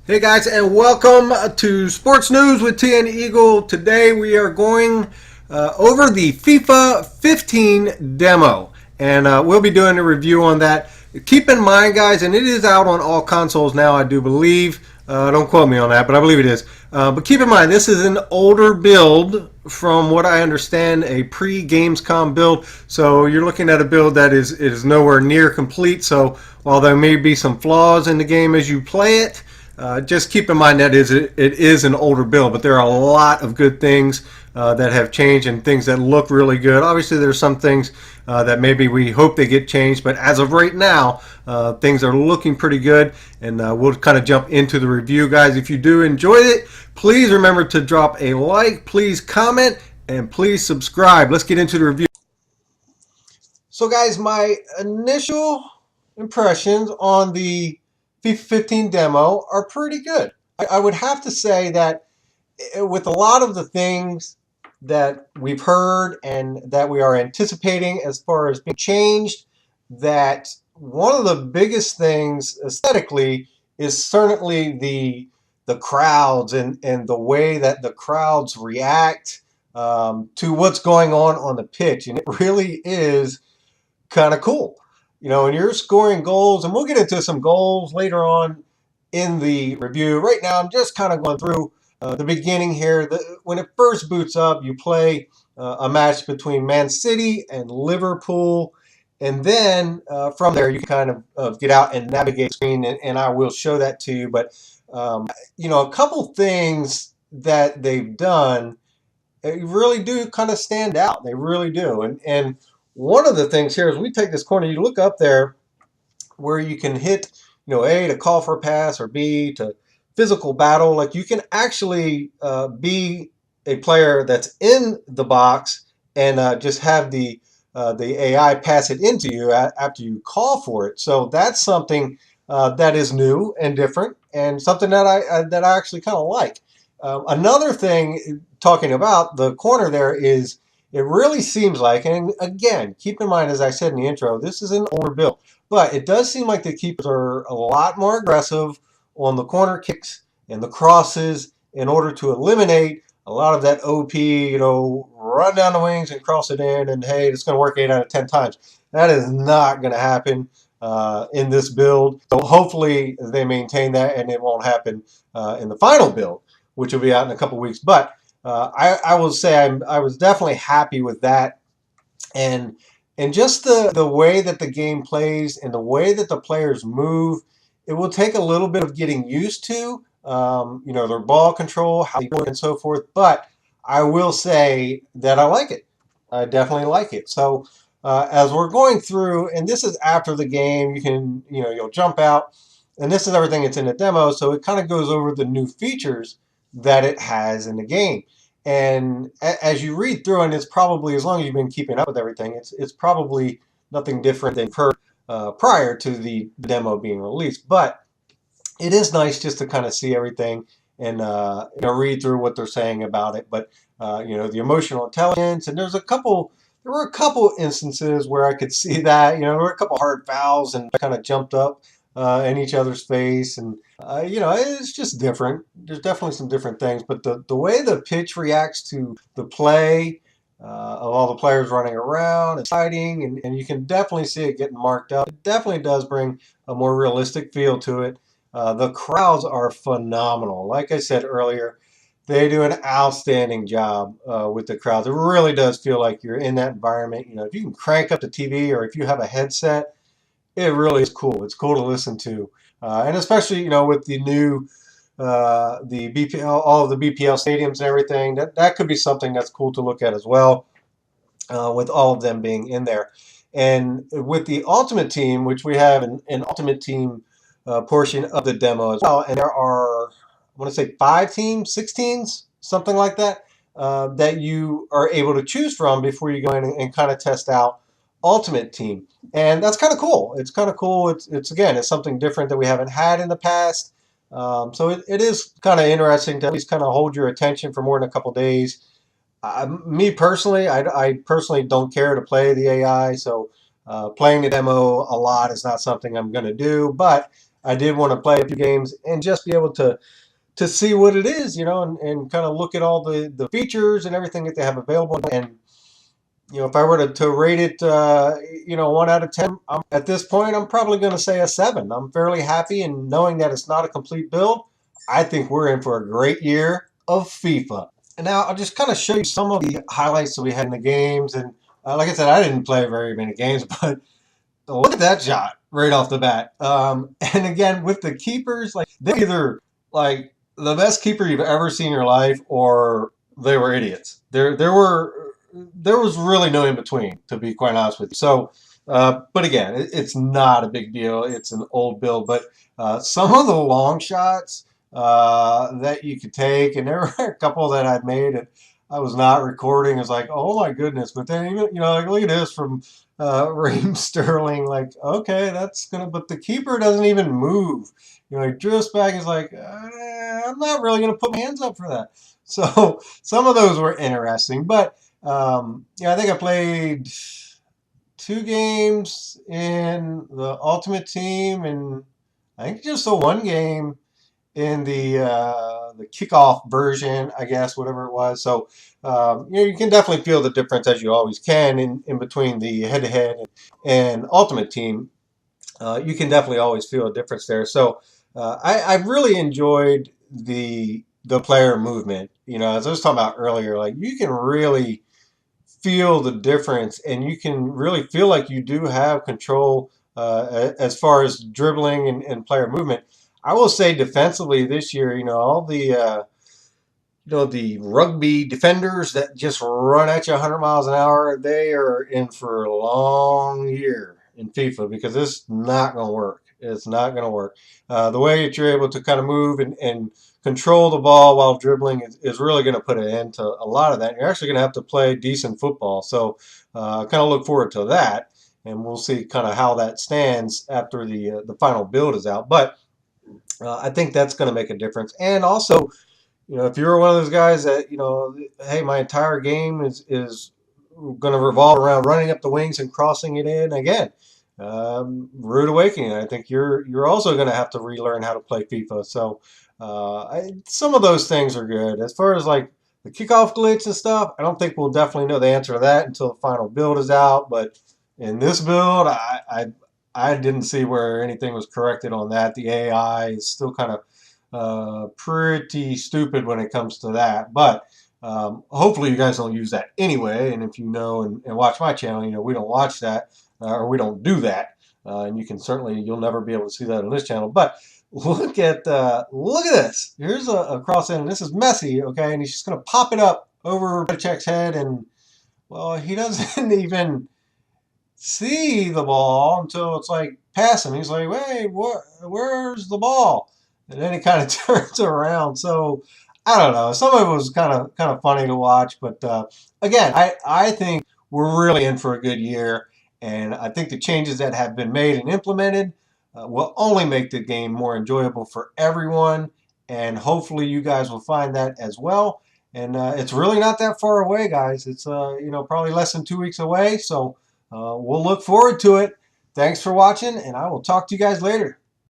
Hey guys, and welcome to Sports News with TN Eagle. Today we are going over the FIFA 15 demo, and we'll be doing a review on that. Keep in mind, guys, and it is out on all consoles now, I do believe. Don't quote me on that, but I believe it is. But keep in mind, this is an older build from what I understand, a pre-Gamescom build. So you're looking at a build that is nowhere near complete. So while there may be some flaws in the game as you play it, just keep in mind that it is an older build, but there are a lot of good things that have changed and things that look really good. Obviously, there's some things that maybe we hope they get changed, but as of right now, things are looking pretty good, and we'll kind of jump into the review, guys. If you do enjoy it, please remember to drop a like, please comment, and please subscribe. Let's get into the review. So, guys, my initial impressions on the FIFA 15 demo are pretty good. I would have to say that with a lot of the things that we've heard and that we are anticipating as far as being changed, that one of the biggest things aesthetically is certainly the crowds and the way that the crowds react to what's going on the pitch. And it really is kind of cool. You know, and you're scoring goals, and we'll get into some goals later on in the review. Right now, I'm just kind of going through the beginning here. When it first boots up, you play a match between Man City and Liverpool. And then from there, you kind of get out and navigate the screen, and I will show that to you. But, a couple things that they've done really do kind of stand out. They really do. And one of the things here is we take this corner, you look up there where you can hit, A to call for a pass or B to physical battle. Like you can actually be a player that's in the box and just have the AI pass it into you after you call for it. So that's something that is new and different, and something that I actually kind of like. Another thing, talking about the corner there, is it really seems like, and again, keep in mind, as I said in the intro, this is an older build, but it does seem like the keepers are a lot more aggressive on the corner kicks and the crosses in order to eliminate a lot of that OP, run down the wings and cross it in, and hey, it's going to work 8 out of 10 times. That is not going to happen in this build. So hopefully they maintain that, and it won't happen in the final build, which will be out in a couple weeks. But I will say I was definitely happy with that, and just the way that the game plays and the way that the players move. It will take a little bit of getting used to, their ball control, how they do it, and so forth. But I will say that I like it. I definitely like it. So as we're going through, and this is after the game, you'll jump out, and this is everything that's in the demo. So it kind of goes over the new features that it has in the game. And as you read through, and it's probably, as long as you've been keeping up with everything, it's probably nothing different than you've heard prior to the demo being released. But it is nice just to kind of see everything and read through what they're saying about it. But the emotional intelligence, and there were a couple instances where I could see that. There were a couple hard fouls and kind of jumped up in each other's face, and it's just different. There's definitely some different things, but the way the pitch reacts to the play of all the players running around and fighting, and you can definitely see it getting marked up. It definitely does bring a more realistic feel to it. The crowds are phenomenal. Like I said earlier, they do an outstanding job with the crowds. It really does feel like you're in that environment. If you can crank up the TV or if you have a headset, it really is cool. It's cool to listen to, and especially with the new the BPL, all of the BPL stadiums and everything. That could be something that's cool to look at as well, with all of them being in there. And with the Ultimate Team, which we have an Ultimate Team portion of the demo as well, and there are, I want to say, 5 teams, 6 teams, something like that, that you are able to choose from before you go in and kind of test out Ultimate Team. And that's kind of cool. It's kind of cool. It's again, it's something different that we haven't had in the past. So it is kind of interesting to at least kind of hold your attention for more than a couple days. Me personally, I personally don't care to play the AI, so playing the demo a lot is not something I'm going to do. But I did want to play a few games and just be able to see what it is, and kind of look at all the features and everything that they have available. And if I were to rate it, 1 out of 10, at this point, I'm probably going to say a 7. I'm fairly happy, and knowing that it's not a complete build, I think we're in for a great year of FIFA. And now I'll just kind of show you some of the highlights that we had in the games. And like I said, I didn't play very many games, but look at that shot right off the bat. And again, with the keepers, like they're either like the best keeper you've ever seen in your life, or they were idiots. There was really no in between, to be quite honest with you. So, but again, it's not a big deal. It's an old build, but some of the long shots that you could take, and there were a couple that I'd made, and I was not recording. It's like, oh my goodness! But then even like look at this from Raheem Sterling. Like, okay, that's gonna, but the keeper doesn't even move. He drifts back. He's like, I'm not really gonna put my hands up for that. So some of those were interesting, but I think I played 2 games in the Ultimate Team, and I think just the 1 game in the kickoff version, I guess, whatever it was. So you can definitely feel the difference, as you always can, in between the head-to-head and Ultimate Team. You can definitely always feel a difference there. So I've really enjoyed the player movement. As I was talking about earlier, like you can really feel the difference, and you can really feel like you do have control as far as dribbling and player movement. I will say defensively this year, all the rugby defenders that just run at you 100 miles an hour, they are in for a long year in FIFA, because it's not going to work. It's not going to work. The way that you're able to kind of move and control the ball while dribbling is really going to put an end to a lot of that. You're actually going to have to play decent football. So kind of look forward to that, and we'll see kind of how that stands after the final build is out. But I think that's going to make a difference. And also, if you're one of those guys that, hey, my entire game is going to revolve around running up the wings and crossing it in, again, rude awakening. I think you're also going to have to relearn how to play FIFA. So some of those things are good. As far as like the kickoff glitch and stuff, I don't think we'll definitely know the answer to that until the final build is out. But in this build, I didn't see where anything was corrected on that. The AI is still kind of pretty stupid when it comes to that. But hopefully you guys don't use that anyway. And if you know and watch my channel, we don't watch that or we don't do that. And you'll never be able to see that on this channel. But look at this. Here's a cross in. This is Messi, okay? And he's just going to pop it up over Belichick's head. And, well, he doesn't even see the ball until it's like passing. He's like, "Hey, where's the ball?" And then he kind of turns around. So I don't know. Some of it was kind of funny to watch, but again, I think we're really in for a good year, and I think the changes that have been made and implemented will only make the game more enjoyable for everyone, and hopefully you guys will find that as well. And it's really not that far away, guys. It's probably less than 2 weeks away, so we'll look forward to it. Thanks for watching, and I will talk to you guys later.